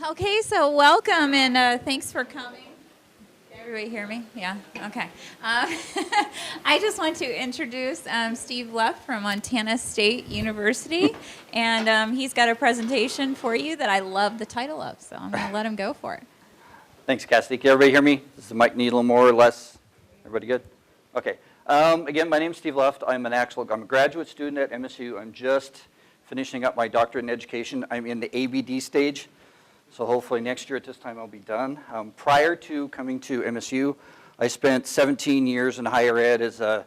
Okay, so welcome and thanks for coming. Can everybody hear me? Yeah, okay. I just want to introduce Steve Luff from Montana State University, and he's got a presentation for you that I love the title of, so I'm going to let him go for it. Thanks, Cassidy. Can everybody hear me? Does the mic need a little more or less? Everybody good? Okay. Again, my name's Steve Luft. I'm a graduate student at MSU. I'm just finishing up my doctorate in education. I'm in the ABD stage, so hopefully next year at this time I'll be done. Prior to coming to MSU, I spent 17 years in higher ed as a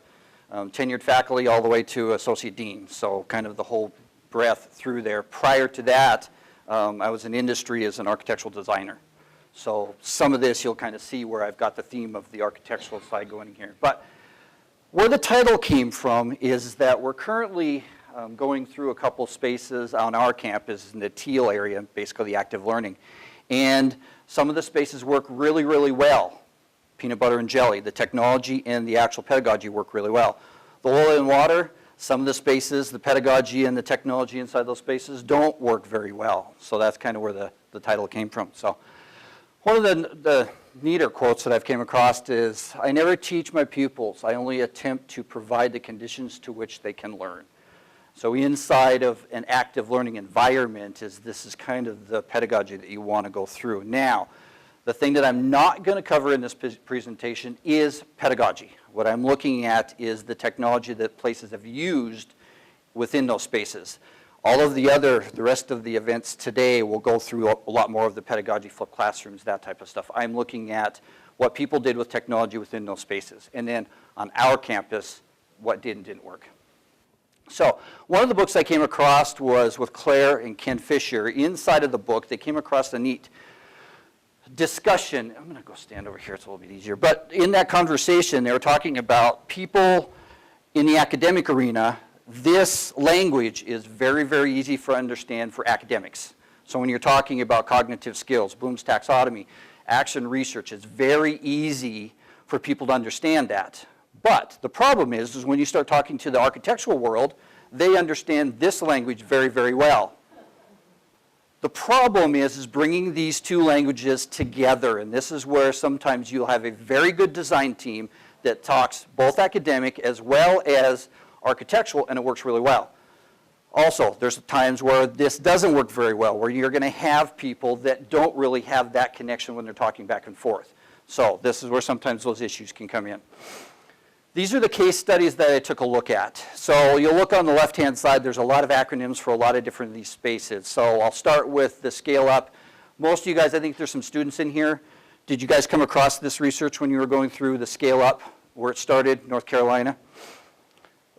tenured faculty all the way to associate dean, so kind of the whole breadth through there. Prior to that, I was in industry as an architectural designer. So some of this you'll kind of see where I've got the theme of the architectural side going in here. But where the title came from is that we're currently going through a couple spaces on our campus in the teal area, basically the active learning. And some of the spaces work really, really well. Peanut butter and jelly, the technology and the actual pedagogy work really well. The oil and water, some of the spaces, the pedagogy and the technology inside those spaces don't work very well. So that's kind of where the title came from. So one of the neater quotes that I've came across is, I never teach my pupils, I only attempt to provide the conditions to which they can learn. So inside of an active learning environment, this is kind of the pedagogy that you want to go through. Now, the thing that I'm not going to cover in this presentation is pedagogy. What I'm looking at is the technology that places have used within those spaces. All of the rest of the events today will go through a lot more of the pedagogy, flipped classrooms, that type of stuff. I'm looking at what people did with technology within those spaces. And then on our campus, what did and didn't work. So one of the books I came across was with Claire and Ken Fisher. Inside of the book, they came across a neat discussion. I'm going to go stand over here, it's a little bit easier. But in that conversation, they were talking about people in the academic arena. This language is very, very easy for understand for academics. So when you're talking about cognitive skills, Bloom's taxonomy, action research, it's very easy for people to understand that. But the problem is when you start talking to the architectural world, they understand this language very, very well. The problem is bringing these two languages together, and this is where sometimes you'll have a very good design team that talks both academic as well as architectural, and it works really well. Also, there's times where this doesn't work very well, where you're going to have people that don't really have that connection when they're talking back and forth. So this is where sometimes those issues can come in. These are the case studies that I took a look at. So you'll look on the left-hand side, there's a lot of acronyms for a lot of different of these spaces. So I'll start with the scale up. Most of you guys, I think there's some students in here. Did you guys come across this research when you were going through the scale up, where it started, North Carolina?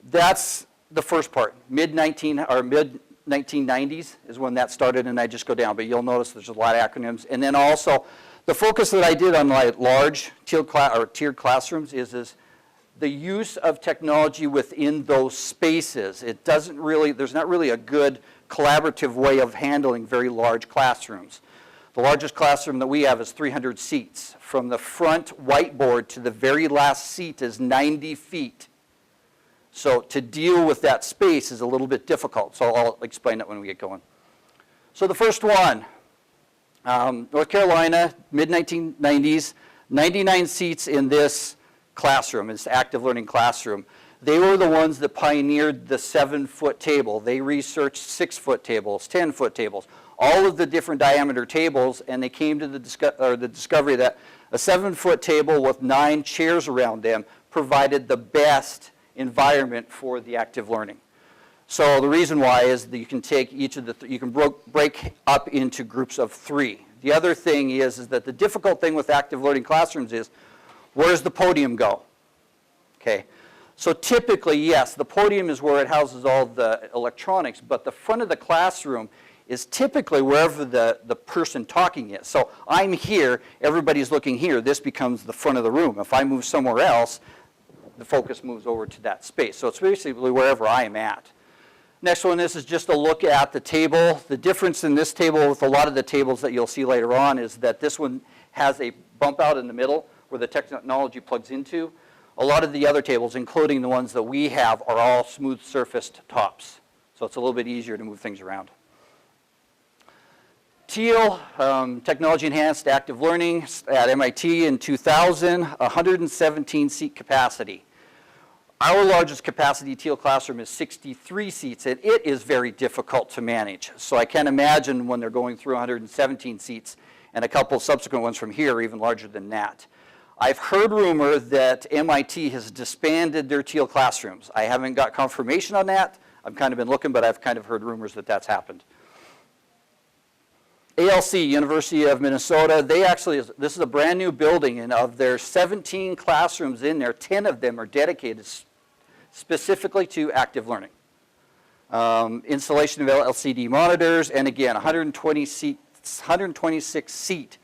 That's the first part. Mid-1990s is when that started, and I just go down. But you'll notice there's a lot of acronyms. And then also, the focus that I did on like large tiered classrooms is the use of technology within those spaces. There's not really a good collaborative way of handling very large classrooms. The largest classroom that we have is 300 seats. From the front whiteboard to the very last seat is 90 feet. So to deal with that space is a little bit difficult. So I'll explain it when we get going. So the first one, North Carolina, mid-1990s, 99 seats in this classroom, this active learning classroom. They were the ones that pioneered the 7-foot table. They researched 6-foot tables, 10-foot tables, all of the different diameter tables, and they came to the discovery that a 7-foot table with 9 chairs around them provided the best environment for the active learning. So the reason why is that you can take each of you can break up into groups of 3. The other thing is that the difficult thing with active learning classrooms is, where does the podium go? Okay, so typically, yes, the podium is where it houses all the electronics, but the front of the classroom is typically wherever the person talking is. So I'm here, everybody's looking here, this becomes the front of the room. If I move somewhere else, the focus moves over to that space. So it's basically wherever I am at. Next one, this is just a look at the table. The difference in this table with a lot of the tables that you'll see later on is that this one has a bump out in the middle where the technology plugs into. A lot of the other tables, including the ones that we have, are all smooth surfaced tops. So it's a little bit easier to move things around. Teal, Technology Enhanced Active Learning at MIT in 2000, 117 seat capacity. Our largest capacity Teal classroom is 63 seats, and it is very difficult to manage. So I can't imagine when they're going through 117 seats, and a couple subsequent ones from here are even larger than that. I've heard rumor that MIT has disbanded their Teal classrooms. I haven't got confirmation on that. I've kind of been looking, but I've kind of heard rumors that that's happened. ALC, University of Minnesota, this is a brand new building, and of their 17 classrooms in there, 10 of them are dedicated specifically to active learning. Installation of LCD monitors, and again, 126 seat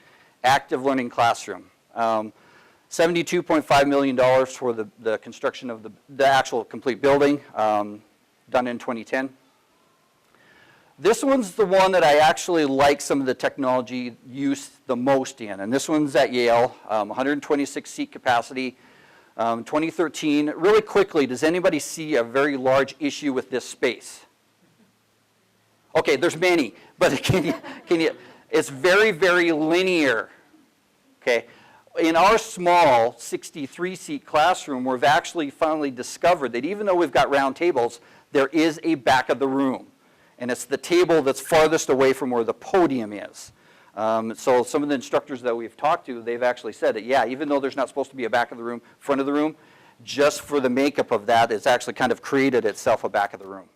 active learning classroom. $72.5 million for the construction of the actual complete building, done in 2010. This one's the one that I actually like some of the technology use the most in, and this one's at Yale, 126 seat capacity, 2013. Really quickly, does anybody see a very large issue with this space? Okay, there's many, but it's very, very linear, okay? In our small 63 seat classroom, we've actually finally discovered that even though we've got round tables, there is a back of the room. And it's the table that's farthest away from where the podium is. So some of the instructors that we've talked to, they've actually said that, yeah, even though there's not supposed to be a back of the room, front of the room, just for the makeup of that, it's actually kind of created itself a back of the room.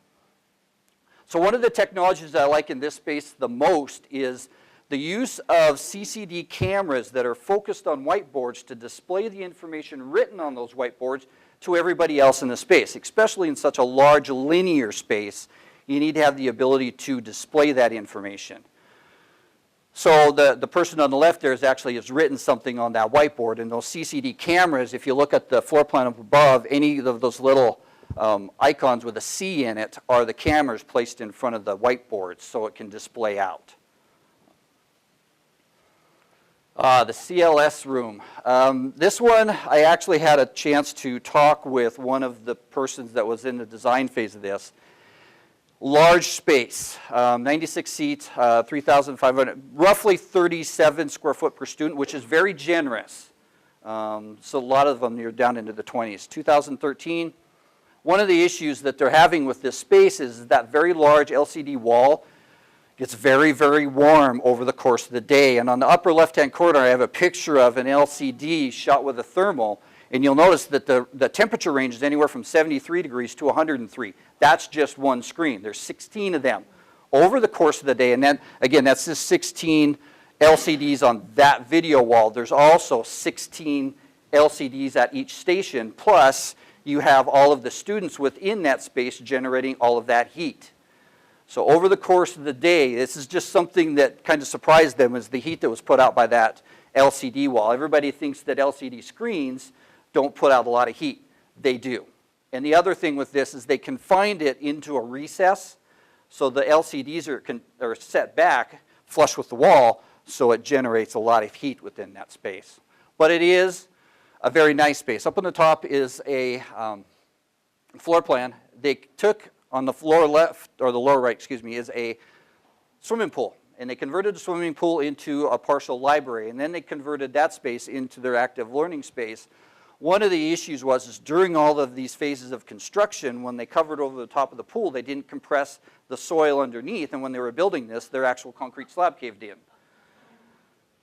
So one of the technologies that I like in this space the most is the use of CCD cameras that are focused on whiteboards to display the information written on those whiteboards to everybody else in the space, especially in such a large linear space. You need to have the ability to display that information. So the person on the left there has written something on that whiteboard, and those CCD cameras, if you look at the floor plan up above, any of those little icons with a C in it are the cameras placed in front of the whiteboard so it can display out. The CLS room. This one, I actually had a chance to talk with one of the persons that was in the design phase of this. Large space, 96 seats, 3,500, roughly 37 square foot per student, which is very generous. So a lot of them are down into the 20s. 2013, one of the issues that they're having with this space is that very large LCD wall gets very, very warm over the course of the day. And on the upper left-hand corner, I have a picture of an LCD shot with a thermal. And you'll notice that the temperature range is anywhere from 73 degrees to 103. That's just one screen. There's 16 of them over the course of the day. And then, again, that's just 16 LCDs on that video wall. There's also 16 LCDs at each station, plus you have all of the students within that space generating all of that heat. So over the course of the day, this is just something that kind of surprised them, is the heat that was put out by that LCD wall. Everybody thinks that LCD screens don't put out a lot of heat. They do. And the other thing with this is they confined it into a recess, so the LCDs are set back flush with the wall, so it generates a lot of heat within that space. But it is a very nice space. Up on the top is a floor plan. They took on the floor left, or the lower right, excuse me, is a swimming pool. And they converted the swimming pool into a partial library, and then they converted that space into their active learning space. One of the issues was during all of these phases of construction, when they covered over the top of the pool, they didn't compress the soil underneath, and when they were building this, their actual concrete slab caved in.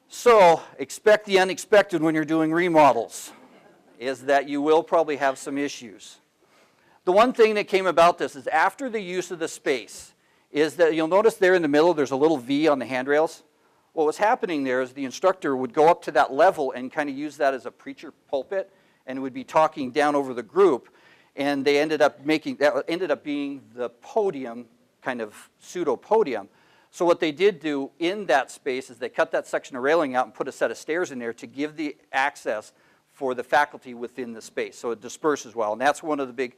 So expect the unexpected when you're doing remodels, is that you will probably have some issues. The one thing that came about this is after the use of the space is that you'll notice there in the middle there's a little V on the handrails. What was happening there is the instructor would go up to that level and kind of use that as a preacher pulpit and would be talking down over the group, and they ended up being the podium, kind of pseudo podium. So what they did do in that space is they cut that section of railing out and put a set of stairs in there to give the access for the faculty within the space, so it disperses well. And that's one of the big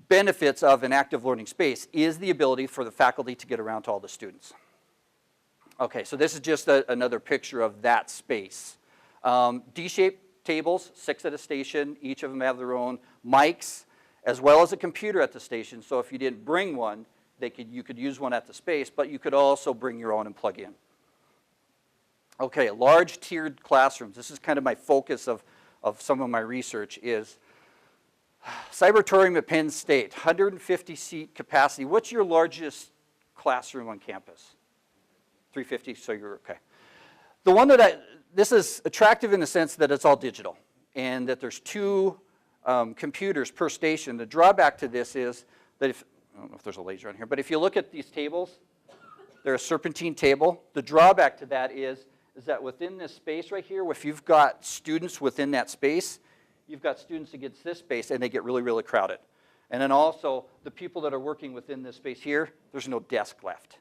benefits of an active learning space, is the ability for the faculty to get around to all the students. Okay, so this is just another picture of that space. D-shaped tables, 6 at a station. Each of them have their own mics, as well as a computer at the station. So if you didn't bring one, You could use one at the space, but you could also bring your own and plug in. Okay, large tiered classrooms. This is kind of my focus of some of my research is Cybertorium at Penn State, 150 seat capacity. What's your largest classroom on campus? 350, so you're okay. The one this is attractive in the sense that it's all digital and that there's 2 computers per station. The drawback to this is that I don't know if there's a laser on here, but if you look at these tables, they're a serpentine table. The drawback to that is that within this space right here, if you've got students within that space, you've got students against this space, and they get really, really crowded. And then also, the people that are working within this space here, there's no desk left.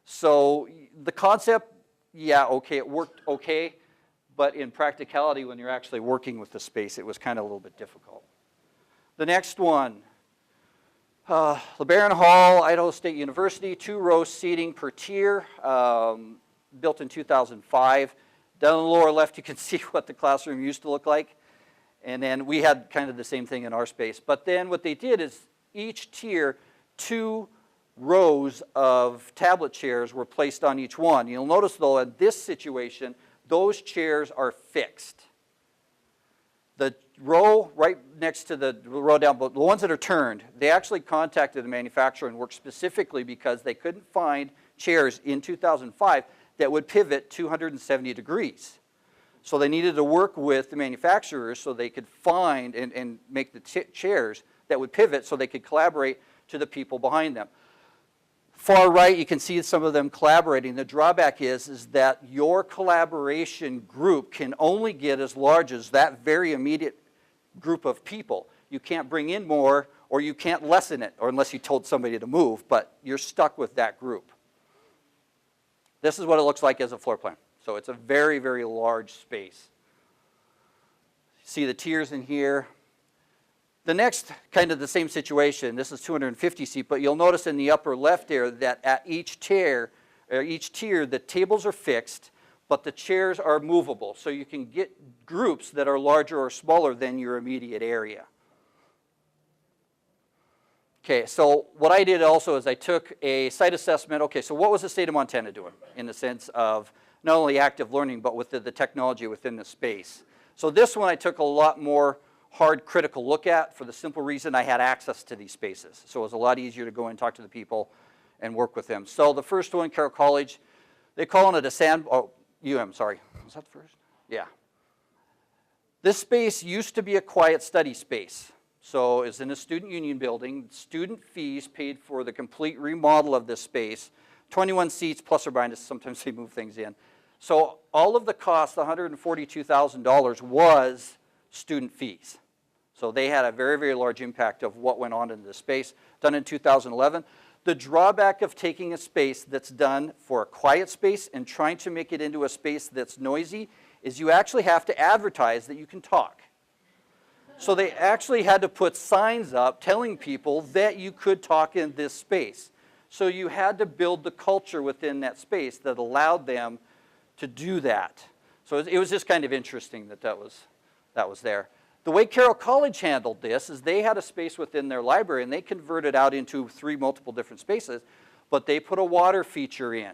So the concept, yeah, okay, it worked okay, but in practicality, when you're actually working with the space, it was kind of a little bit difficult. The next one, LeBaron Hall, Idaho State University, 2 rows seating per tier, built in 2005. Down on the lower left, you can see what the classroom used to look like. And then we had kind of the same thing in our space. But then what they did is each tier, 2 rows of tablet chairs were placed on each one. You'll notice, though, in this situation, those chairs are fixed. The row right next to the row down, but the ones that are turned, they actually contacted the manufacturer and worked specifically because they couldn't find chairs in 2005 that would pivot 270 degrees. So they needed to work with the manufacturers so they could find and make the chairs that would pivot so they could collaborate to the people behind them. Far right, you can see some of them collaborating. The drawback is that your collaboration group can only get as large as that very immediate group of people. You can't bring in more, or you can't lessen it, or unless you told somebody to move, but you're stuck with that group. This is what it looks like as a floor plan. So it's a very, very large space. See the tiers in here. The next, kind of the same situation, this is 250 seat, but you'll notice in the upper left there that at each tier, the tables are fixed, but the chairs are movable. So you can get groups that are larger or smaller than your immediate area. Okay, so what I did also is I took a site assessment. Okay, so what was the state of Montana doing in the sense of not only active learning, but with the technology within the space? So this one I took a lot more hard critical look at for the simple reason I had access to these spaces. So it was a lot easier to go and talk to the people and work with them. So the first one, Carroll College, they call it a UM, sorry. Was that the first? Yeah. This space used to be a quiet study space. So it's in a student union building. Student fees paid for the complete remodel of this space. 21 seats plus or minus, sometimes they move things in. So all of the cost, $142,000, was student fees. So they had a very, very large impact of what went on in this space, done in 2011. The drawback of taking a space that's done for a quiet space and trying to make it into a space that's noisy is you actually have to advertise that you can talk. So they actually had to put signs up telling people that you could talk in this space. So you had to build the culture within that space that allowed them to do that. So it was just kind of interesting that was there. The way Carroll College handled this is they had a space within their library and they converted out into 3 multiple different spaces, but they put a water feature in.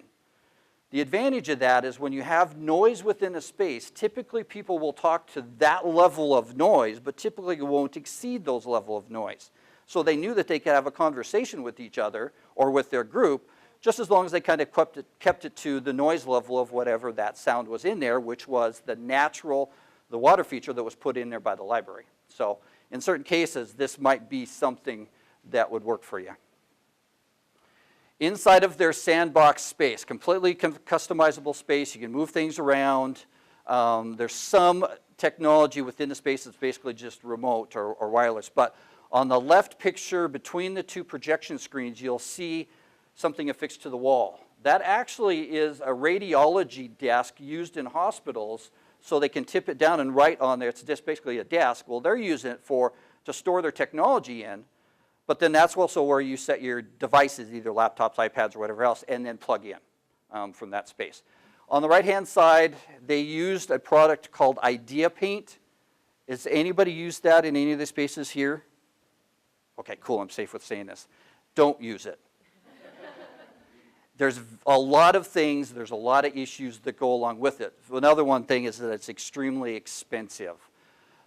The advantage of that is when you have noise within a space, typically people will talk to that level of noise, but typically it won't exceed those level of noise. So they knew that they could have a conversation with each other or with their group, just as long as they kind of kept it to the noise level of whatever that sound was in there, which was the water feature that was put in there by the library. So in certain cases, this might be something that would work for you. Inside of their sandbox space, completely customizable space, you can move things around. There's some technology within the space that's basically just remote or wireless. But on the left picture, between the 2 projection screens, you'll see something affixed to the wall. That actually is a radiology desk used in hospitals so they can tip it down and write on there. It's just basically a desk. Well, they're using it to store their technology in, but then that's also where you set your devices, either laptops, iPads, or whatever else, and then plug in from that space. On the right-hand side, they used a product called Idea Paint. Has anybody used that in any of the spaces here? Okay, cool, I'm safe with saying this. Don't use it. there's a lot of things, there's a lot of issues that go along with it. Another one thing is that it's extremely expensive.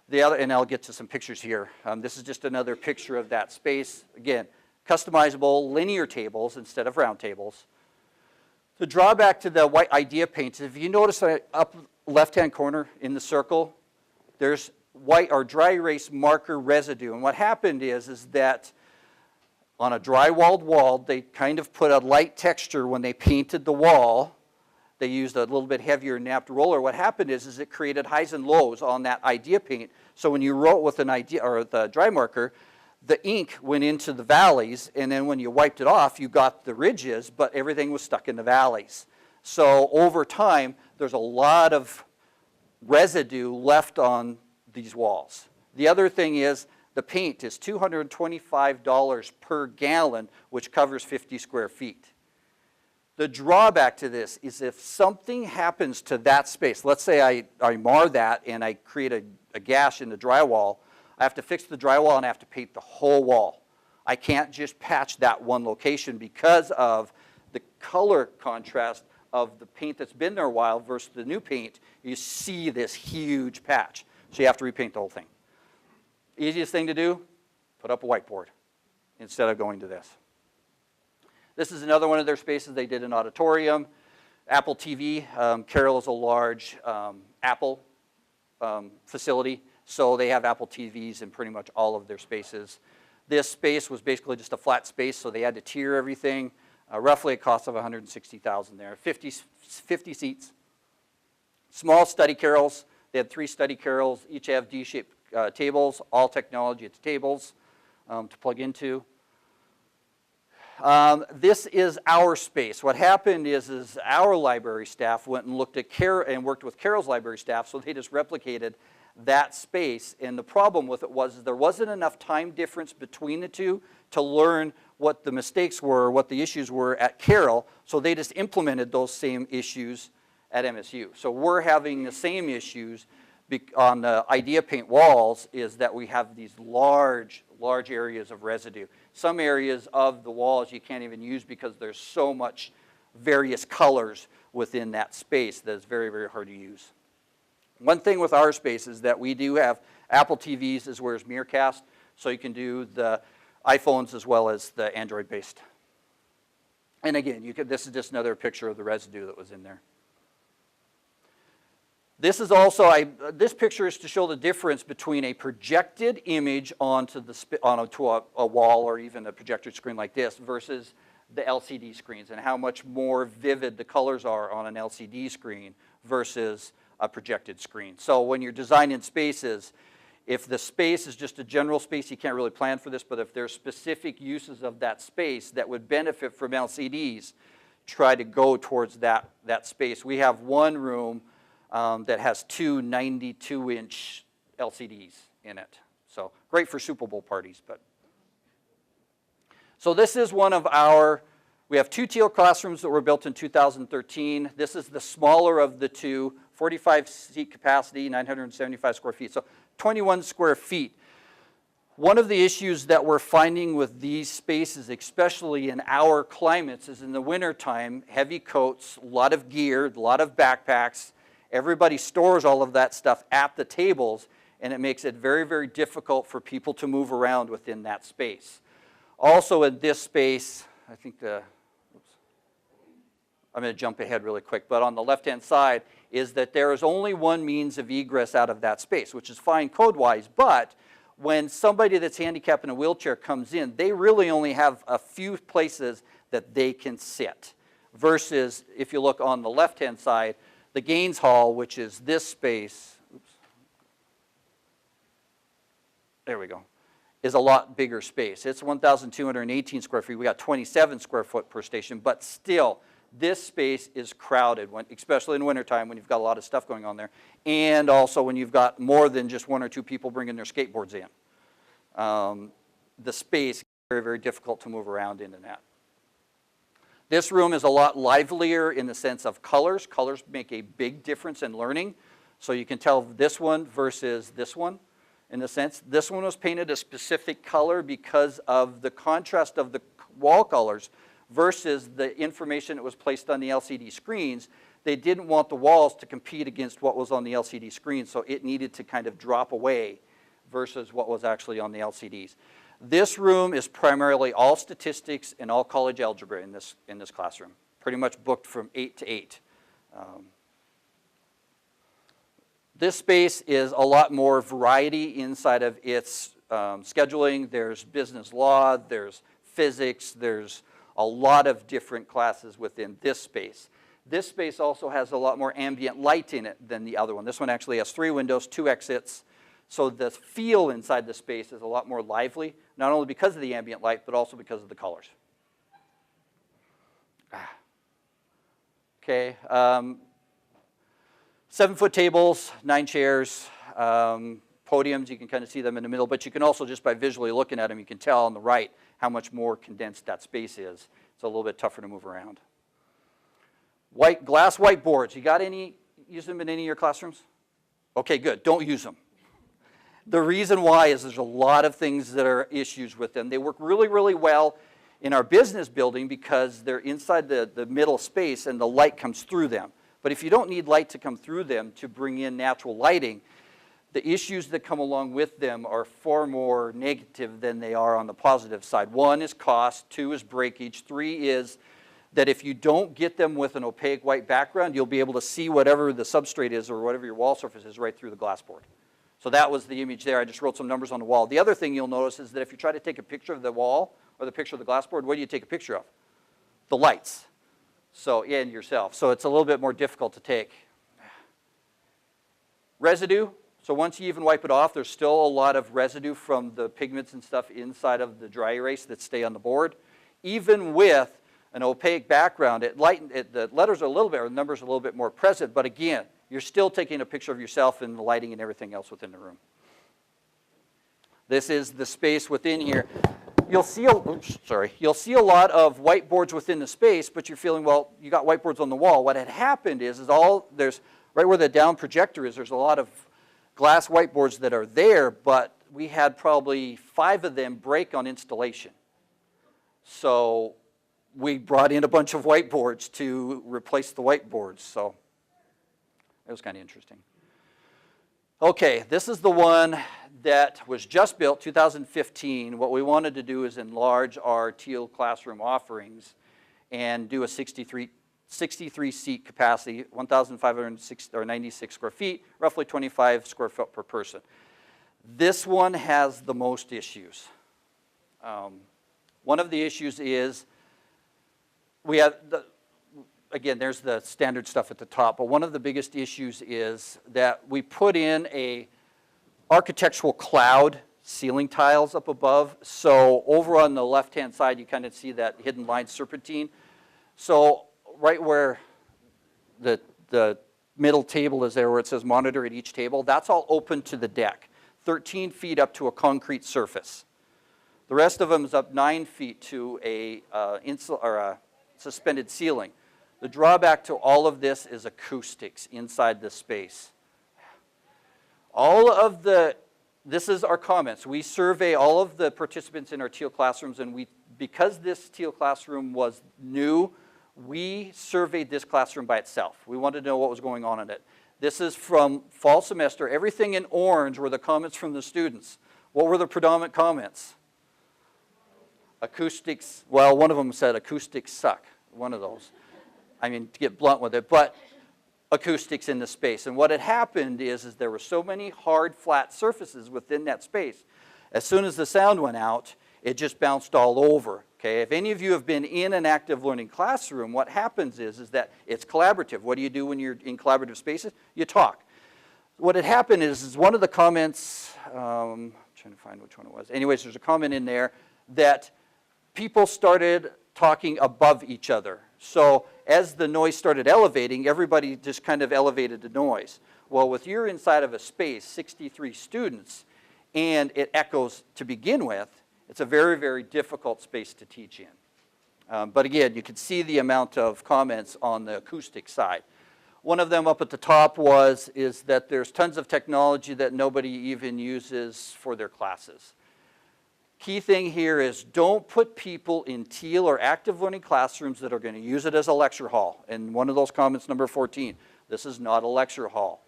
The other, and I'll get to some pictures here. This is just another picture of that space. Again, customizable linear tables instead of round tables. The drawback to the white idea paints, if you notice up left-hand corner in the circle, there's white or dry erase marker residue. And what happened is that on a drywalled wall, they kind of put a light texture when they painted the wall. They used a little bit heavier napped roller. What happened is it created highs and lows on that idea paint. So when you wrote with an idea or the dry marker, the ink went into the valleys, and then when you wiped it off, you got the ridges, but everything was stuck in the valleys. So over time, there's a lot of residue left on these walls. The other thing is the paint is $225 per gallon, which covers 50 square feet. The drawback to this is if something happens to that space, let's say I mar that and I create a gash in the drywall, I have to fix the drywall and I have to paint the whole wall. I can't just patch that one location because of the color contrast of the paint that's been there a while versus the new paint. You see this huge patch. So you have to repaint the whole thing. Easiest thing to do, put up a whiteboard instead of going to this. This is another one of their spaces. They did an auditorium. Apple TV. Carroll is a large Apple facility, so they have Apple TVs in pretty much all of their spaces. This space was basically just a flat space, so they had to tier everything. Roughly a cost of $160,000 there. 50 seats. Small study carrels. They had 3 study carrels. Each have D-shaped tables, all technology at the tables to plug into. This is our space. What happened is our library staff went and looked at and worked with Carroll's library staff, so they just replicated that space. And the problem with it was there wasn't enough time difference between the two to learn what the mistakes were, what the issues were at Carroll, so they just implemented those same issues at MSU. So we're having the same issues on the idea paint walls, is that we have these large areas of residue. Some areas of the walls you can't even use because there's so much various colors within that space that it's very, very hard to use. One thing with our space is that we do have Apple TVs as well as Miracast, so you can do the iPhones as well as the Android-based. And again, this is just another picture of the residue that was in there. This is also, this picture is to show the difference between a projected image onto a wall or even a projector screen like this versus the LCD screens, and how much more vivid the colors are on an LCD screen versus a projected screen. So when you're designing spaces, if the space is just a general space, you can't really plan for this, but if there's specific uses of that space that would benefit from LCDs, try to go towards that space. We have one room that has 2 92-inch LCDs in it. So great for Super Bowl parties. So this is one of we have 2 Teal classrooms that were built in 2013. This is the smaller of the 2, 45 seat capacity, 975 square feet. So 21 square feet. One of the issues that we're finding with these spaces, especially in our climates, is in the wintertime, heavy coats, a lot of gear, a lot of backpacks. Everybody stores all of that stuff at the tables, and it makes it very, very difficult for people to move around within that space. Also in this space, I think I'm going to jump ahead really quick, but on the left-hand side is that there is only one means of egress out of that space, which is fine code-wise, but when somebody that's handicapped in a wheelchair comes in, they really only have a few places that they can sit, versus if you look on the left-hand side, the Gaines Hall, which is this space, there we go, is a lot bigger space. It's 1,218 square feet. We got 27 square foot per station, but still, this space is crowded, especially in wintertime when you've got a lot of stuff going on there, and also when you've got more than just 1 or 2 people bringing their skateboards in. The space is very, very difficult to move around in and that. This room is a lot livelier in the sense of colors. Colors make a big difference in learning. So you can tell this one versus this one in a sense. This one was painted a specific color because of the contrast of the wall colors versus the information that was placed on the LCD screens. They didn't want the walls to compete against what was on the LCD screen, so it needed to kind of drop away versus what was actually on the LCDs. This room is primarily all statistics and all college algebra in this classroom. Pretty much booked from 8 to 8. This space is a lot more variety inside of its scheduling. There's business law, there's physics, there's a lot of different classes within this space. This space also has a lot more ambient light in it than the other one. This one actually has 3 windows, 2 exits. So the feel inside the space is a lot more lively, not only because of the ambient light, but also because of the colors. Okay, 7-foot tables, 9 chairs, podiums, you can kind of see them in the middle, but you can also just by visually looking at them, you can tell on the right how much more condensed that space is. It's a little bit tougher to move around. Glass whiteboards, use them in any of your classrooms? Okay, good, don't use them. The reason why is there's a lot of things that are issues with them. They work really, really well in our business building because they're inside the middle space and the light comes through them. But if you don't need light to come through them to bring in natural lighting, the issues that come along with them are far more negative than they are on the positive side. 1 is cost, 2 is breakage, 3 is that if you don't get them with an opaque white background, you'll be able to see whatever the substrate is or whatever your wall surface is right through the glass board. So that was the image there. I just wrote some numbers on the wall. The other thing you'll notice is that if you try to take a picture of the wall or the picture of the glass board, what do you take a picture of? The lights. So, and yourself. So it's a little bit more difficult to take. Residue. So once you even wipe it off, there's still a lot of residue from the pigments and stuff inside of the dry erase that stay on the board. Even with an opaque background, the letters are a little bit, or the numbers are a little bit more present, but again, you're still taking a picture of yourself and the lighting and everything else within the room. This is the space within here. You'll see a lot of whiteboards within the space, but you're feeling, well, you got whiteboards on the wall. What had happened is there's right where the down projector is, there's a lot of glass whiteboards that are there, but we had probably 5 of them break on installation. So we brought in a bunch of whiteboards to replace the whiteboards. So it was kind of interesting. Okay, this is the one that was just built, 2015. What we wanted to do is enlarge our Teal classroom offerings and do a 63 seat capacity, 1,596 square feet, roughly 25 square foot per person. This one has the most issues. One of the issues is we have again, there's the standard stuff at the top, but one of the biggest issues is that we put in a architectural cloud ceiling tiles up above. So over on the left-hand side, you kind of see that hidden line serpentine. So right where the middle table is there, where it says monitor at each table, that's all open to the deck, 13 feet up to a concrete surface. The rest of them is up 9 feet to a suspended ceiling. The drawback to all of this is acoustics inside the space. This is our comments. We survey all of the participants in our Teal classrooms, and because this Teal classroom was new, we surveyed this classroom by itself. We wanted to know what was going on in it. This is from fall semester. Everything in orange were the comments from the students. What were the predominant comments? Acoustics, well, one of them said acoustics suck, one of those. I mean, to get blunt with it, but acoustics in the space. And what had happened is there were so many hard, flat surfaces within that space. As soon as the sound went out, it just bounced all over. Okay? If any of you have been in an active learning classroom, what happens is that it's collaborative. What do you do when you're in collaborative spaces? You talk. What had happened is one of the comments, I'm trying to find which one it was. Anyways, there's a comment in there that people started talking above each other. So as the noise started elevating, everybody just kind of elevated the noise. Well, with you're inside of a space, 63 students, and it echoes to begin with, it's a very, very difficult space to teach in. But again, you can see the amount of comments on the acoustic side. One of them up at the top is that there's tons of technology that nobody even uses for their classes. Key thing here is don't put people in teal or active learning classrooms that are going to use it as a lecture hall. And one of those comments, number 14, this is not a lecture hall.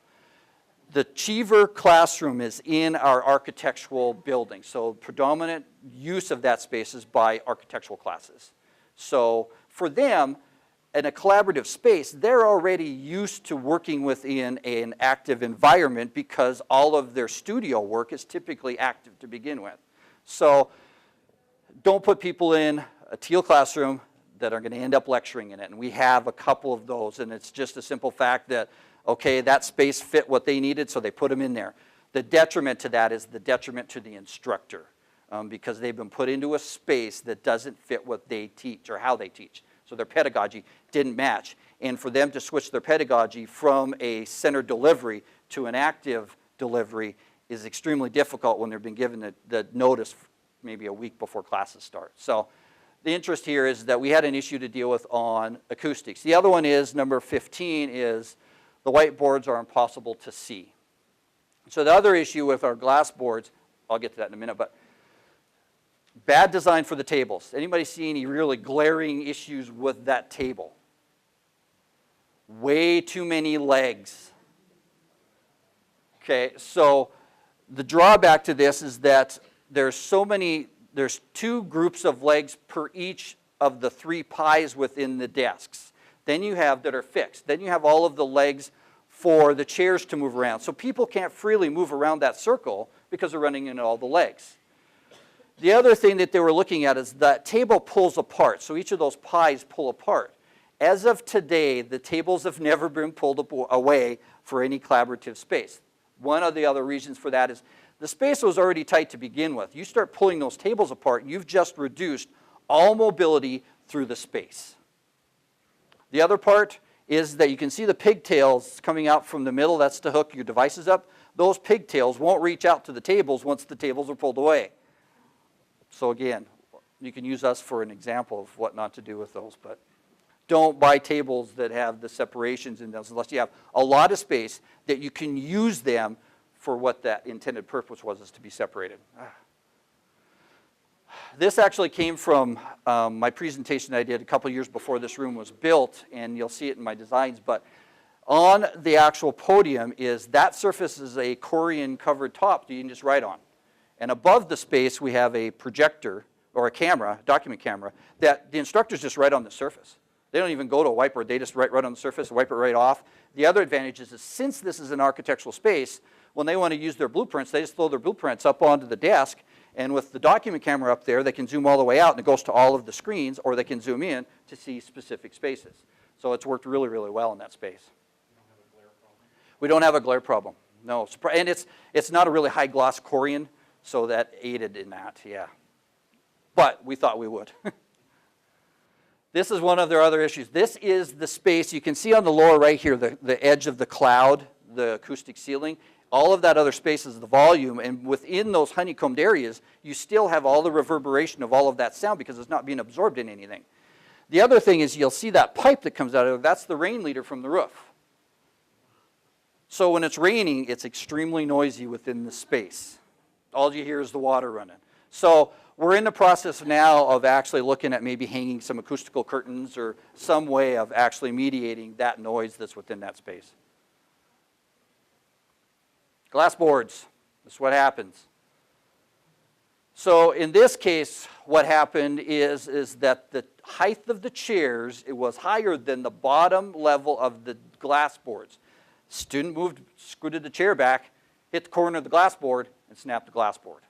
The Cheever classroom is in our architectural building, so predominant use of that space is by architectural classes. So for them, in a collaborative space, they're already used to working within an active environment because all of their studio work is typically active to begin with. So don't put people in a teal classroom that are going to end up lecturing in it. And we have a couple of those, and it's just a simple fact that, okay, that space fit what they needed, so they put them in there. The detriment to that is the detriment to the instructor because they've been put into a space that doesn't fit what they teach or how they teach. So their pedagogy didn't match. And for them to switch their pedagogy from a centered delivery to an active delivery is extremely difficult when they've been given the notice maybe a week before classes start. So the interest here is that we had an issue to deal with on acoustics. The other one is, number 15, is the whiteboards are impossible to see. So the other issue with our glass boards, I'll get to that in a minute, but bad design for the tables. Anybody see any really glaring issues with that table? Way too many legs. Okay, so the drawback to this is that there's two groups of legs per each of the 3 pies within the desks. Then you have that are fixed. Then you have all of the legs for the chairs to move around. So people can't freely move around that circle because they're running into all the legs. The other thing that they were looking at is that table pulls apart. So each of those pies pull apart. As of today, the tables have never been pulled away for any collaborative space. One of the other reasons for that is the space was already tight to begin with. You start pulling those tables apart, you've just reduced all mobility through the space. The other part is that you can see the pigtails coming out from the middle. That's to hook your devices up. Those pigtails won't reach out to the tables once the tables are pulled away. So again, you can use us for an example of what not to do with those, but don't buy tables that have the separations in those unless you have a lot of space that you can use them for what that intended purpose was, is to be separated. This actually came from my presentation I did a couple years before this room was built, and you'll see it in my designs, but on the actual podium is that surface is a Corian covered top that you can just write on. And above the space we have a projector or a camera, document camera, that the instructors just write on the surface. They don't even go to a whiteboard, they just write right on the surface, wipe it right off. The other advantage is since this is an architectural space, when they want to use their blueprints, they just throw their blueprints up onto the desk, and with the document camera up there, they can zoom all the way out and it goes to all of the screens, or they can zoom in to see specific spaces. So it's worked really, really well in that space. We don't have a glare problem, no. And it's not a really high gloss Corian, so that aided in that, yeah. But we thought we would. This is one of their other issues. This is the space, you can see on the lower right here, the edge of the cloud, the acoustic ceiling. All of that other space is the volume, and within those honeycombed areas, you still have all the reverberation of all of that sound because it's not being absorbed in anything. The other thing is you'll see that pipe that comes out of it, that's the rain leader from the roof. So when it's raining, it's extremely noisy within the space. All you hear is the water running. So we're in the process now of actually looking at maybe hanging some acoustical curtains or some way of actually mediating that noise that's within that space. Glass boards, this is what happens. So in this case, what happened is that the height of the chairs, it was higher than the bottom level of the glass boards. Student moved, scooted the chair back, hit the corner of the glass board, and snapped the glass board.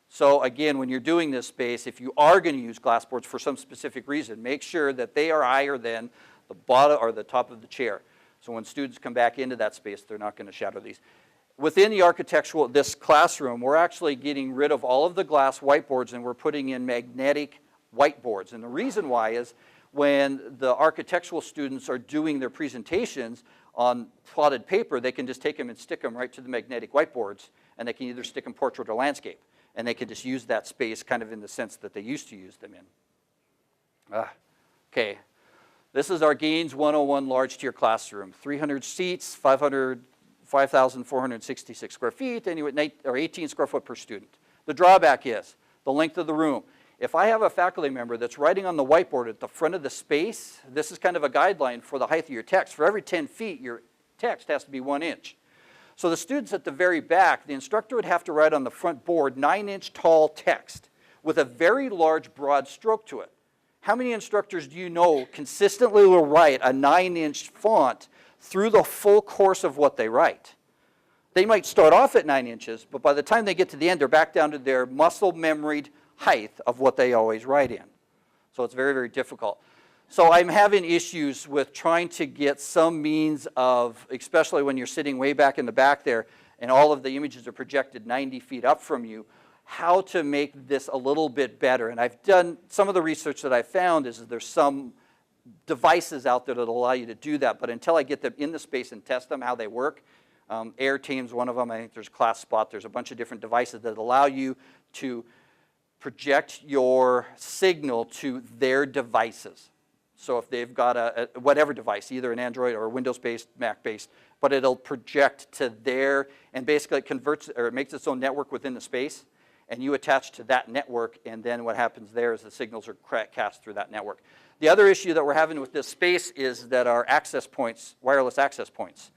So again, when you're doing this space, if you are going to use glass boards for some specific reason, make sure that they are higher than the bottom or the top of the chair. So when students come back into that space, they're not going to shatter these. Within the architectural, this classroom, we're actually getting rid of all of the glass whiteboards and we're putting in magnetic whiteboards. And the reason why is when the architectural students are doing their presentations on plotted paper, they can just take them and stick them right to the magnetic whiteboards, and they can either stick them portrait or landscape. And they can just use that space kind of in the sense that they used to use them in. Okay, this is our Gaines 101 large tier classroom. 300 seats, 5,466 square feet, anyway, or 18 square foot per student. The drawback is the length of the room. If I have a faculty member that's writing on the whiteboard at the front of the space, this is kind of a guideline for the height of your text. For every 10 feet, your text has to be 1 inch. So the students at the very back, the instructor would have to write on the front board 9-inch tall text with a very large broad stroke to it. How many instructors do you know consistently will write a 9-inch font through the full course of what they write? They might start off at 9 inches, but by the time they get to the end, they're back down to their muscle-memoried height of what they always write in. So it's very, very difficult. So I'm having issues with trying to get some means of, especially when you're sitting way back in the back there and all of the images are projected 90 feet up from you, how to make this a little bit better. And I've done, some of the research that I found is that there's some devices out there that allow you to do that, but until I get them in the space and test them, how they work, AirTame's one of them. I think there's ClassSpot. There's a bunch of different devices that allow you to project your signal to their devices. So if they've got a whatever device, either an Android or Windows-based, Mac-based, but it'll project to their, and basically it converts, or it makes its own network within the space, and you attach to that network, and then what happens there is the signals are cast through that network. The other issue that we're having with this space is that our access points, wireless access points,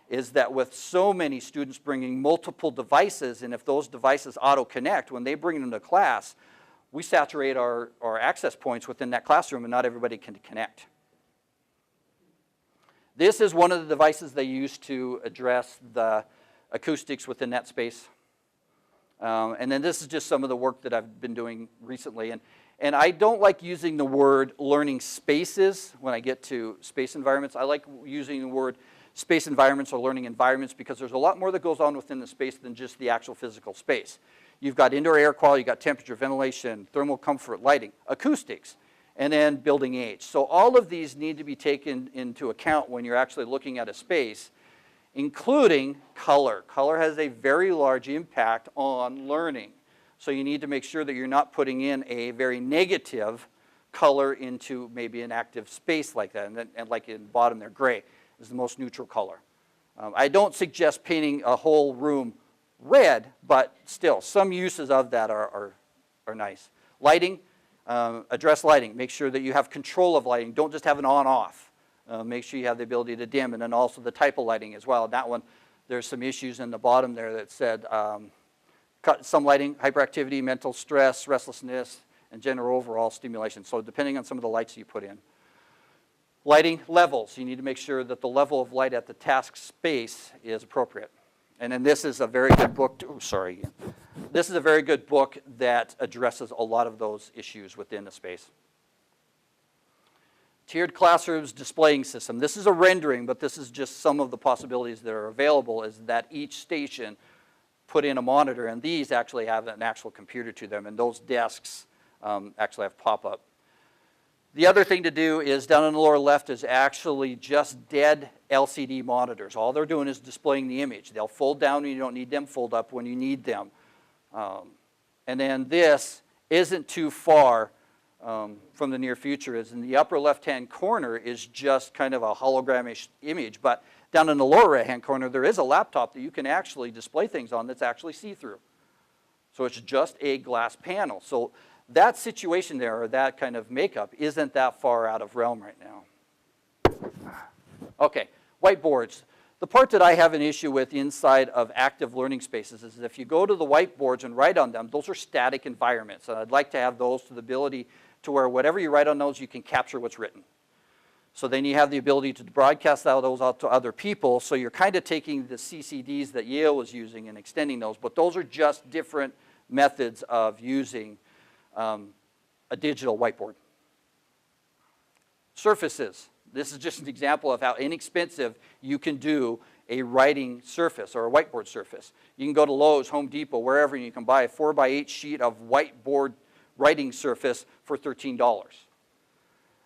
is that with so many students bringing multiple devices, and if those devices auto-connect, when they bring them to class, we saturate our access points within that classroom and not everybody can connect. This is one of the devices they use to address the acoustics within that space. And then this is just some of the work that I've been doing recently. And I don't like using the word learning spaces when I get to space environments. I like using the word space environments or learning environments because there's a lot more that goes on within the space than just the actual physical space. You've got indoor air quality, you've got temperature, ventilation, thermal comfort, lighting, acoustics, and then building age. So all of these need to be taken into account when you're actually looking at a space, including color. Color has a very large impact on learning. So you need to make sure that you're not putting in a very negative color into maybe an active space like that. And like in the bottom there, gray is the most neutral color. I don't suggest painting a whole room red, but still, some uses of that are nice. Lighting, address lighting. Make sure that you have control of lighting. Don't just have an on-off. Make sure you have the ability to dim, and then also the type of lighting as well. That one, there's some issues in the bottom there that said some lighting, hyperactivity, mental stress, restlessness, and general overall stimulation. So depending on some of the lights you put in. Lighting levels. You need to make sure that the level of light at the task space is appropriate. And then this is a very good book. This is a very good book that addresses a lot of those issues within the space. Tiered classrooms displaying system. This is a rendering, but this is just some of the possibilities that are available, is that each station put in a monitor, and these actually have an actual computer to them, and those desks actually have pop-up. The other thing to do is down in the lower left is actually just dead LCD monitors. All they're doing is displaying the image. They'll fold down when you don't need them, fold up when you need them. And then this isn't too far from the near future. Is in the upper left-hand corner is just kind of a hologramish image, but down in the lower right-hand corner there is a laptop that you can actually display things on that's actually see-through. So it's just a glass panel. So that situation there, or that kind of makeup, isn't that far out of realm right now. Okay, whiteboards. The part that I have an issue with inside of active learning spaces is that if you go to the whiteboards and write on them, those are static environments. And I'd like to have those to the ability to where whatever you write on those, you can capture what's written. So then you have the ability to broadcast those out to other people. So you're kind of taking the CCDs that Yale was using and extending those, but those are just different methods of using a digital whiteboard. Surfaces. This is just an example of how inexpensive you can do a writing surface or a whiteboard surface. You can go to Lowe's, Home Depot, wherever, and you can buy a 4x8 sheet of whiteboard writing surface for $13.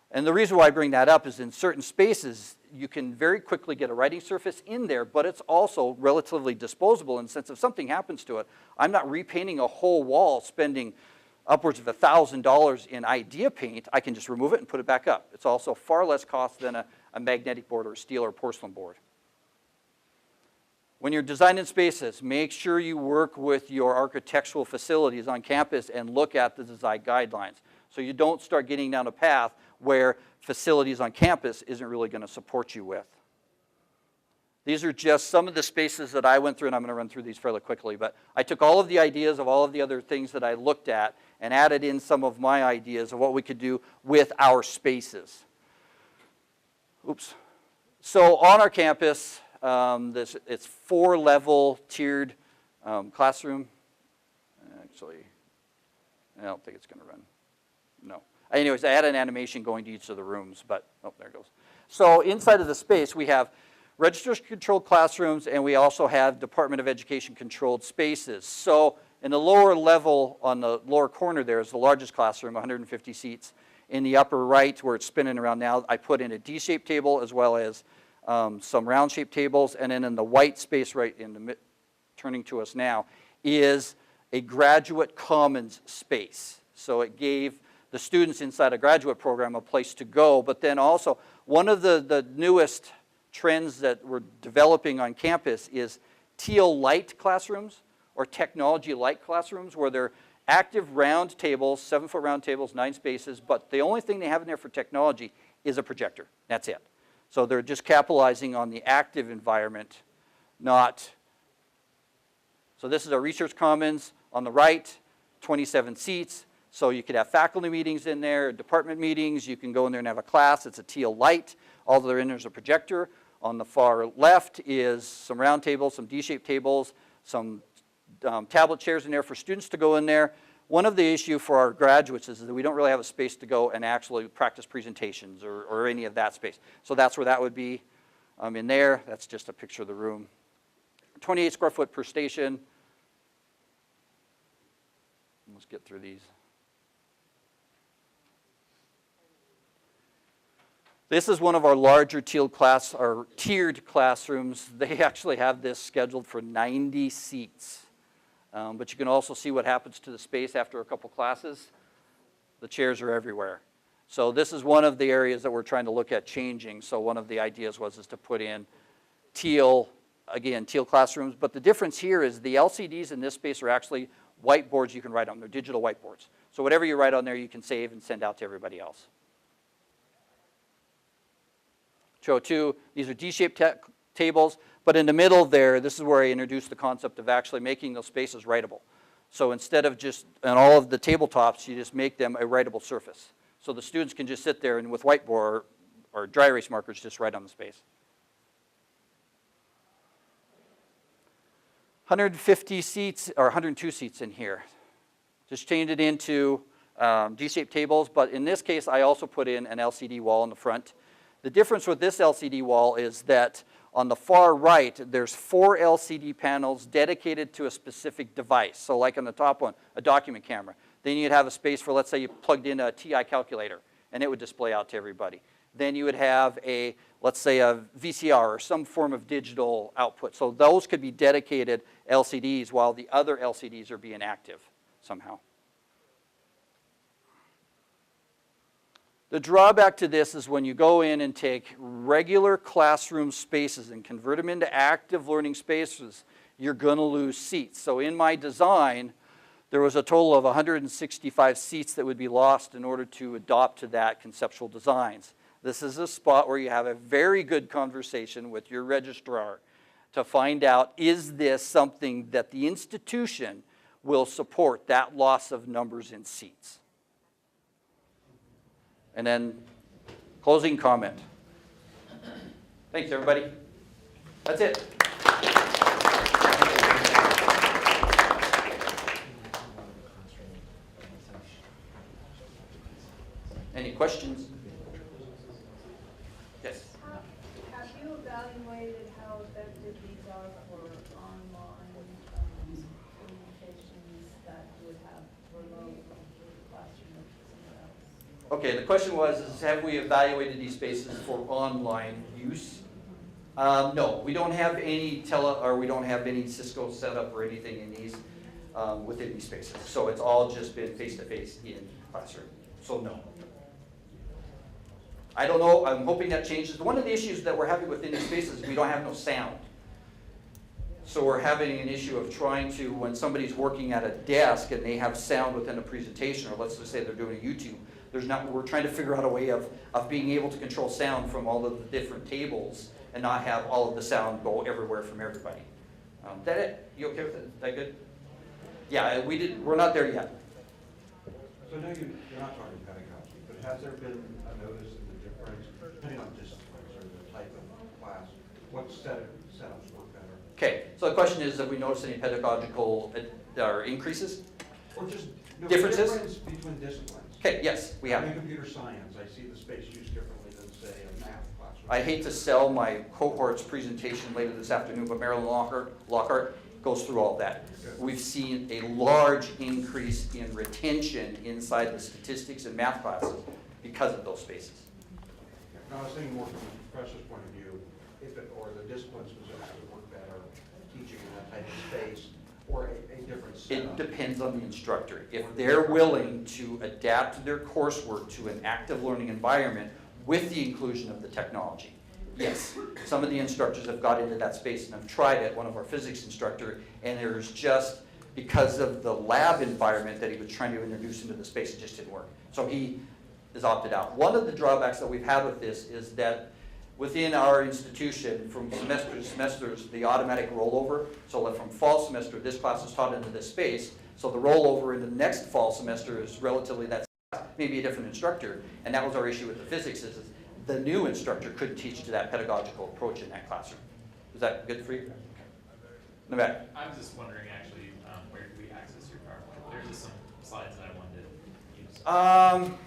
And the reason why I bring that up is in certain spaces, you can very quickly get a writing surface in there, but it's also relatively disposable in the sense if something happens to it, I'm not repainting a whole wall spending upwards of $1,000 in idea paint. I can just remove it and put it back up. It's also far less cost than a magnetic board or a steel or porcelain board. When you're designing spaces, make sure you work with your architectural facilities on campus and look at the design guidelines. So you don't start getting down a path where facilities on campus isn't really going to support you with. These are just some of the spaces that I went through, and I'm going to run through these fairly quickly. But I took all of the ideas of all of the other things that I looked at and added in some of my ideas of what we could do with our spaces. Oops. So on our campus, it's 4-level tiered classroom. Actually, I don't think it's going to run. No. Anyways, I had an animation going to each of the rooms, but, oh, there it goes. So inside of the space, we have register-controlled classrooms, and we also have Department of Education controlled spaces. So in the lower level, on the lower corner there is the largest classroom, 150 seats. In the upper right, where it's spinning around now, I put in a D-shaped table as well as some round-shaped tables. And then in the white space right in the turning to us now is a graduate commons space. So it gave the students inside a graduate program a place to go. But then also, one of the newest trends that we're developing on campus is teal light classrooms or technology light classrooms, where they're active round tables, 7-foot round tables, 9 spaces, but the only thing they have in there for technology is a projector. That's it. So they're just capitalizing on the active environment, not. So this is our research commons on the right, 27 seats. So you could have faculty meetings in there, department meetings. You can go in there and have a class. It's a teal light. All that are in there is a projector. On the far left is some round tables, some D-shaped tables, some tablet chairs in there for students to go in there. One of the issues for our graduates is that we don't really have a space to go and actually practice presentations or any of that space. So that's where that would be in there. That's just a picture of the room. 28 square foot per station. Let's get through these. This is one of our larger tiered classrooms. They actually have this scheduled for 90 seats. But you can also see what happens to the space after a couple classes. The chairs are everywhere. So this is one of the areas that we're trying to look at changing. So one of the ideas was to put in teal classrooms. But the difference here is the LCDs in this space are actually whiteboards you can write on. They're digital whiteboards. So whatever you write on there, you can save and send out to everybody else. Show 2, these are D-shaped tables, but in the middle there, this is where I introduced the concept of actually making those spaces writable. So instead of just on all of the tabletops, you just make them a writable surface. So the students can just sit there and with whiteboard or dry erase markers just write on the space. 150 seats, or 102 seats in here. Just changed it into D-shaped tables, but in this case, I also put in an LCD wall in the front. The difference with this LCD wall is that on the far right, there's 4 LCD panels dedicated to a specific device. So like on the top one, a document camera. Then you'd have a space for, let's say you plugged in a TI calculator, and it would display out to everybody. Then you would have let's say a VCR or some form of digital output. So those could be dedicated LCDs while the other LCDs are being active somehow. The drawback to this is when you go in and take regular classroom spaces and convert them into active learning spaces, you're going to lose seats. So in my design, there was a total of 165 seats that would be lost in order to adopt to that conceptual designs. This is a spot where you have a very good conversation with your registrar to find out, is this something that the institution will support, that loss of numbers in seats? And then closing comment. Thanks, everybody. That's it. Any questions? Yes. Have you evaluated how effective these are for online communications that would have remote classroom or somewhere else? Okay, the question was, have we evaluated these spaces for online use? No, we don't have any we don't have any Cisco setup or anything in these within these spaces. So it's all just been face-to-face in classroom. So no. I don't know, I'm hoping that changes. One of the issues that we're having within these spaces is we don't have no sound. So we're having an issue of trying to, when somebody's working at a desk and they have sound within a presentation, or let's just say they're doing a YouTube, we're trying to figure out a way of being able to control sound from all of the different tables and not have all of the sound go everywhere from everybody. That it? You okay with it? Is that good? Yeah, we're not there yet. So now you're not talking pedagogy, but has there been a notice in the difference, depending on disciplines or the type of class, what setups work better? Okay, so the question is, have we noticed any pedagogical increases? Or just Differences? difference between disciplines. Okay, yes, we have. In computer science, I see the space used differently than, say, a math class. I hate to sell my cohort's presentation later this afternoon, but Marilyn Lockhart goes through all of that. We've seen a large increase in retention inside the statistics and math classes because of those spaces. Now, I was thinking more from the professor's point of view, or the discipline specifically would work better teaching in that type of space, or a different setup. It depends on the instructor. If they're willing to adapt their coursework to an active learning environment with the inclusion of the technology. Yes, some of the instructors have got into that space and have tried it, one of our physics instructor, and there's just, because of the lab environment that he was trying to introduce into the space, it just didn't work. So he is opted out. One of the drawbacks that we've had with this is that within our institution, from semester to semester, the automatic rollover, so that from fall semester, this class is taught into this space, so the rollover into the next fall semester is relatively that maybe a different instructor, and that was our issue with the physics, is the new instructor couldn't teach to that pedagogical approach in that classroom. Is that good for you? In the back. I was just wondering, actually, where do we access your PowerPoint? There's just some slides that I wanted to use.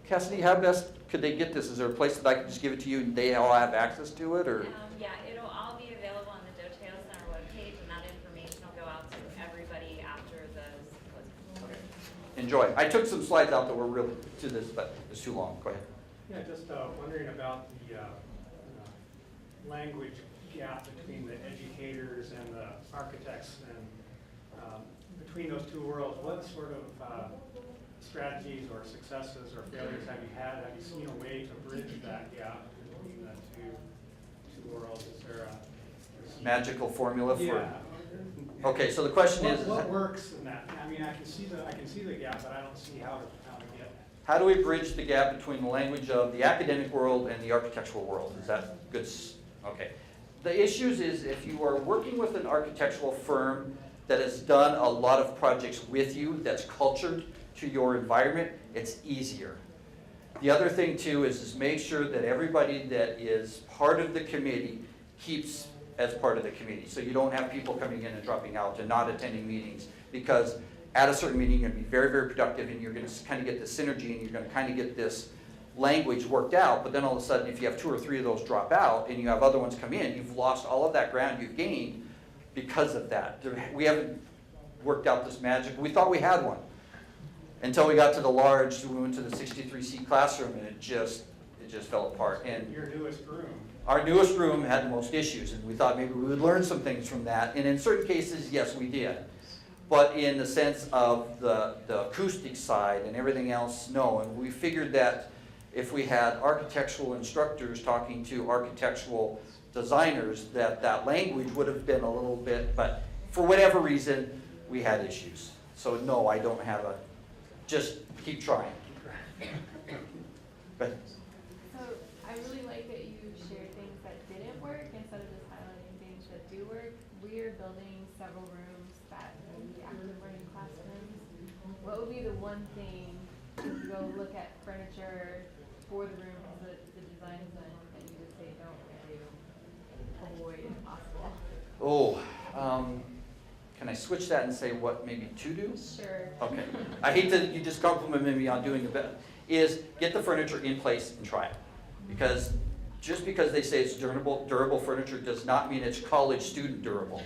Cassidy, how best could they get this? Is there a place that I can just give it to you and they all have access to it, or? Yeah, it'll all be available on the Dotail Center webpage, and that information will go out to everybody after the symposium. Okay. Enjoy. I took some slides out that were really to this, but it's too long. Go ahead. Yeah, just wondering about the language gap between the educators and the architects, and between those two worlds, what sort of strategies or successes or failures have you had? Have you seen a way to bridge that gap between the two worlds? Is there a Magical formula for? yeah? Okay, so the question is, What works in that? I mean, I can see the gap, but I don't see how to get. how do we bridge the gap between the language of the academic world and the architectural world? Is that good? Okay. The issues is if you are working with an architectural firm that has done a lot of projects with you, that's cultured to your environment, it's easier. The other thing too is make sure that everybody that is part of the committee keeps as part of the committee. So you don't have people coming in and dropping out and not attending meetings, because at a certain meeting you're going to be very, very productive and you're going to kind of get the synergy and you're going to kind of get this language worked out. But then all of a sudden, if you have 2 or 3 of those drop out and you have other ones come in, you've lost all of that ground you've gained because of that. We haven't worked out this magic. We thought we had one until we got to the large, we went to the 63-seat classroom and it just fell apart. And Your newest room. our newest room had the most issues, and we thought maybe we would learn some things from that. And in certain cases, yes, we did. But in the sense of the acoustic side and everything else, no. And we figured that if we had architectural instructors talking to architectural designers, that language would have been a little bit, but for whatever reason, we had issues. So no, I don't have a, just keep trying. But So I really like that you shared things that didn't work instead of just highlighting things that do work. We are building several rooms that will be active learning classrooms. What would be the one thing, if you go look at furniture for the room, because the design is done, that you would say don't do, avoid if possible? Can I switch that and say what maybe to do? Sure. Okay. I hate that you just complimented me on doing the best. Is get the furniture in place and try it. Because just because they say it's durable furniture does not mean it's college student durable.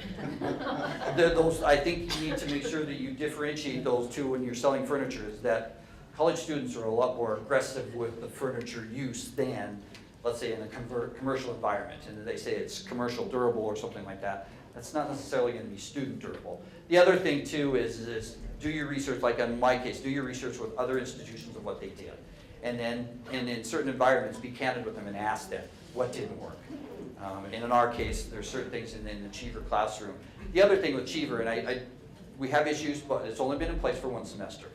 Those, I think you need to make sure that you differentiate those two when you're selling furniture, is that college students are a lot more aggressive with the furniture use than, let's say, in a commercial environment, and they say it's commercial durable or something like that. That's not necessarily going to be student durable. The other thing too is do your research, like in my case, do your research with other institutions of what they did. And then in certain environments, be candid with them and ask them what didn't work. And in our case, there's certain things in the Cheever classroom. The other thing with Cheever, and we have issues, but it's only been in place for 1 semester.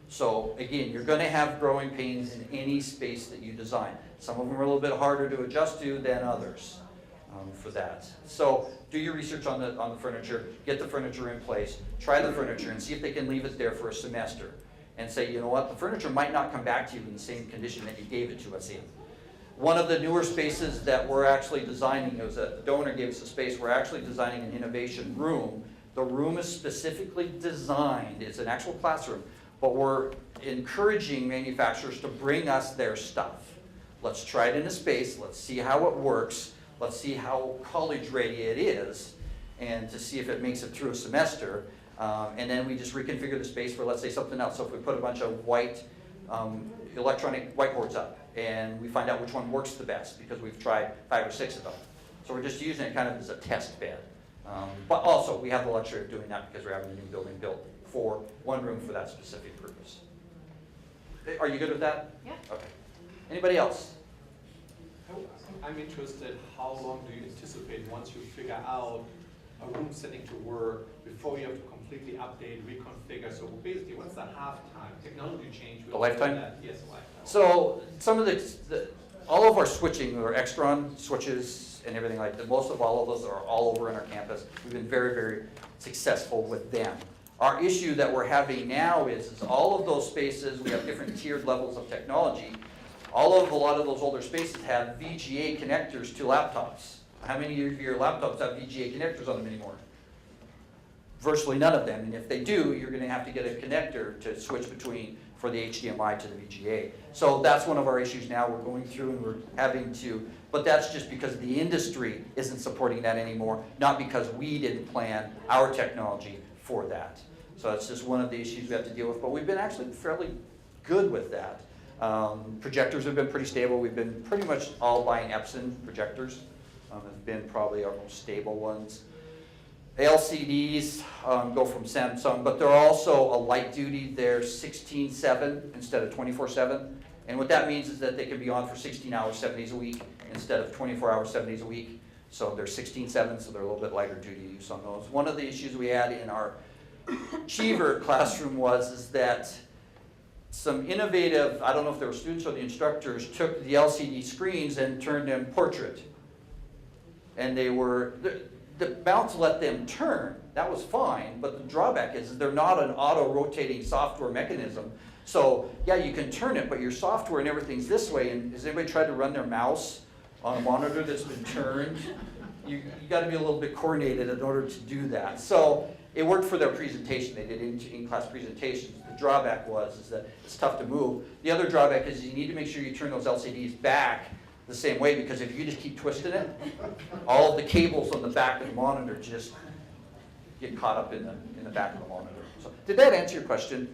So again, you're going to have growing pains in any space that you design. Some of them are a little bit harder to adjust to than others for that. So do your research on the furniture, get the furniture in place, try the furniture, and see if they can leave it there for a semester. And say, you know what, the furniture might not come back to you in the same condition that you gave it to us in. One of the newer spaces that we're actually designing, it was a donor gave us a space, we're actually designing an innovation room. The room is specifically designed, it's an actual classroom, but we're encouraging manufacturers to bring us their stuff. Let's try it in a space, let's see how it works, let's see how college ready it is, and to see if it makes it through a semester. And then we just reconfigure the space for, let's say, something else. So if we put a bunch of white electronic whiteboards up, and we find out which one works the best, because we've tried 5 or 6 of them. So we're just using it kind of as a test bed. But also, we have the luxury of doing that because we're having a new building built for one room for that specific purpose. Are you good with that? Yeah. Okay. Anybody else? I'm interested, how long do you anticipate once you figure out a room setting to work before you have to completely update, reconfigure? So basically, what's the half-time technology change? The lifetime? Yes, the lifetime. So some of all of our switching or Extron switches and everything like that, most of all of those are all over in our campus. We've been very, very successful with them. Our issue that we're having now is all of those spaces, we have different tiered levels of technology. A lot of those older spaces have VGA connectors to laptops. How many of your laptops have VGA connectors on them anymore? Virtually none of them, and if they do, you're going to have to get a connector to switch between for the HDMI to the VGA. So that's one of our issues now. We're going through and we're having to, but that's just because the industry isn't supporting that anymore, not because we didn't plan our technology for that. So it's just one of the issues we have to deal with, but we've been actually fairly good with that. Projectors have been pretty stable. We've been pretty much all buying Epson projectors. Have been probably our most stable ones. LCDs go from Samsung, but they're also a light duty. They're 16/7 instead of 24/7. And what that means is that they can be on for 16 hours, 7 days a week, instead of 24 hours, 7 days a week. So they're 16/7, so they're a little bit lighter duty use on those. One of the issues we had in our Cheever classroom is that some innovative, I don't know if they were students or the instructors, took the LCD screens and turned them portrait. And they were, the mounts let them turn, that was fine, but the drawback is they're not an auto-rotating software mechanism. So yeah, you can turn it, but your software and everything's this way, and has anybody tried to run their mouse on a monitor that's been turned? You got to be a little bit coordinated in order to do that. So it worked for their presentation. They did in-class presentations. The drawback is that it's tough to move. The other drawback is you need to make sure you turn those LCDs back the same way, because if you just keep twisting it, all of the cables on the back of the monitor just get caught up in the back of the monitor. So did that answer your question?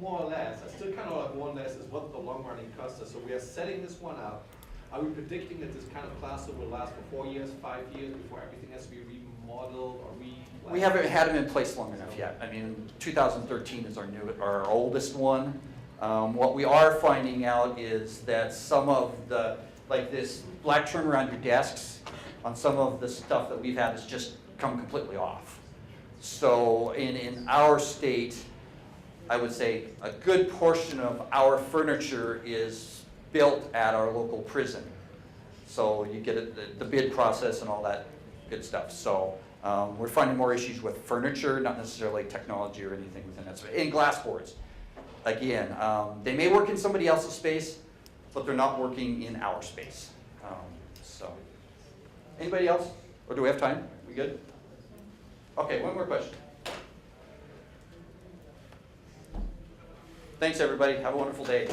More or less. I still kind of like more or less is what the long running cost is. So we are setting this one up. Are we predicting that this kind of class will last for 4 years, 5 years before everything has to be remodeled or We haven't had them in place long enough yet. I mean, 2013 is our oldest one. What we are finding out is that some of the, like this black trim around your desks, on some of the stuff that we've had has just come completely off. So in our state, I would say a good portion of our furniture is built at our local prison. So you get the bid process and all that good stuff. So we're finding more issues with furniture, not necessarily technology or anything within that space. And glass boards. Again, they may work in somebody else's space, but they're not working in our space. So, anybody else? Or do we have time? We good? Okay, one more question. Thanks, everybody. Have a wonderful day.